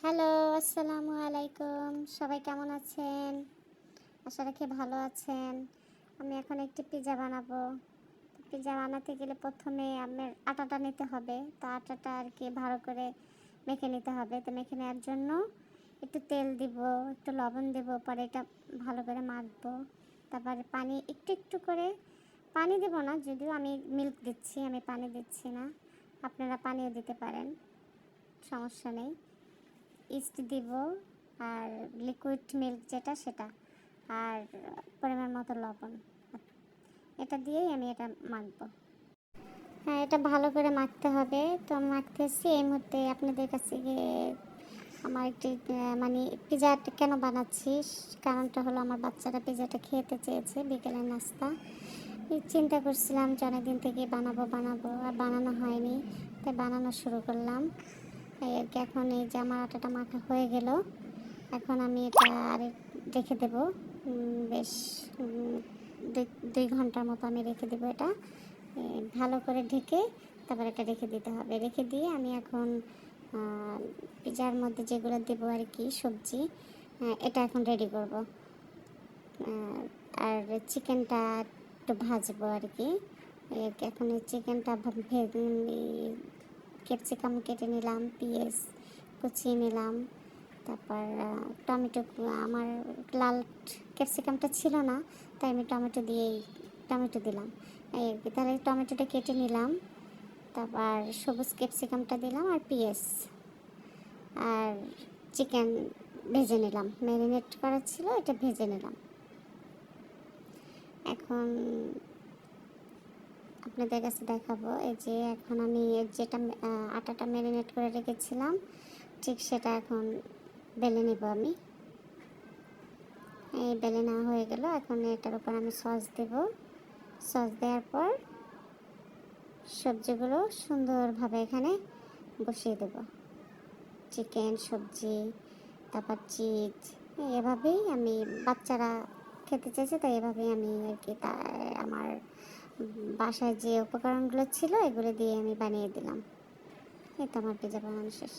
Hello, আসসালামু আলাইকুম। সবাই কেমন আছেন? আশা রাখি ভালো আছেন। আমি এখন একটি পিজ্জা বানাবো। পিজ্জা বানাতে গেলে প্রথমে আমার আটাটা নিতে হবে। তো আটাটা আর কি ভালো করে মেখে নিতে হবে। তো মেখে নেওয়ার জন্য একটু তেল দিব, একটু লবণ দেব, পরে এটা ভালো করে মাখবো। তারপরে পানি একটু একটু করে, পানি দেব না, যদিও আমি মিল্ক দিচ্ছি, আমি পানি দিচ্ছি না। আপনারা পানিও দিতে পারেন, সমস্যা নেই। ইস্ট দিব আর লিকুইড মিল্ক যেটা সেটা, আর পরিমাণ মতো লবণ। এটা দিয়েই আমি এটা মাখবো। হ্যাঁ, এটা ভালো করে মাখতে হবে। তো আমি মাখতেছি এই মুহূর্তে আপনাদের কাছে গিয়ে আমার একটি মানে পিজাটা কেন বানাচ্ছি কারণটা হলো, আমার বাচ্চারা পিজাটা খেতে চেয়েছে বিকেলের নাস্তা। চিন্তা করছিলাম যে অনেকদিন থেকে বানাবো বানাবো, আর বানানো হয়নি, তাই বানানো শুরু করলাম। এই আর কি। এখন এই যে আমার আটাটা মাখা হয়ে গেল, এখন আমি এটা আর রেখে দেবো বেশ 2 ঘন্টার মতো আমি রেখে দেবো এটা ভালো করে ঢেকে। তারপর এটা রেখে দিতে হবে। রেখে দিয়ে আমি এখন পিজার মধ্যে যেগুলো দেবো আর কি সবজি, এটা এখন রেডি করব। আর চিকেনটা একটু ভাজবো আর কি। এখন এই চিকেনটা ক্যাপসিকাম কেটে নিলাম, পেঁয়াজ কুচিয়ে নিলাম, তারপর টমেটো। আমার লাল ক্যাপসিকামটা ছিল না, তাই আমি টমেটো দিলাম এই আর কি। তাহলে টমেটোটা কেটে নিলাম, তারপর সবুজ ক্যাপসিকামটা দিলাম, আর পেঁয়াজ আর চিকেন ভেজে নিলাম। ম্যারিনেট করা ছিল, এটা ভেজে নিলাম। এখন আপনাদের কাছে দেখাবো এই যে এখন আমি যেটা আটাটা ম্যারিনেট করে রেখেছিলাম, ঠিক সেটা এখন বেলে নেব আমি। এই বেলে নেওয়া হয়ে গেল। এখন এটার উপর আমি সস দেব। সস দেওয়ার পর সবজিগুলো সুন্দরভাবে এখানে বসিয়ে দেব। চিকেন, সবজি, তারপর চিজ, এভাবেই আমি, বাচ্চারা খেতে চেয়েছে তাই এভাবেই আমি আর কি আমার বাসায় যে উপকরণগুলো ছিল এগুলো দিয়ে আমি বানিয়ে দিলাম। এই তো আমার পিজা বানানো শেষ।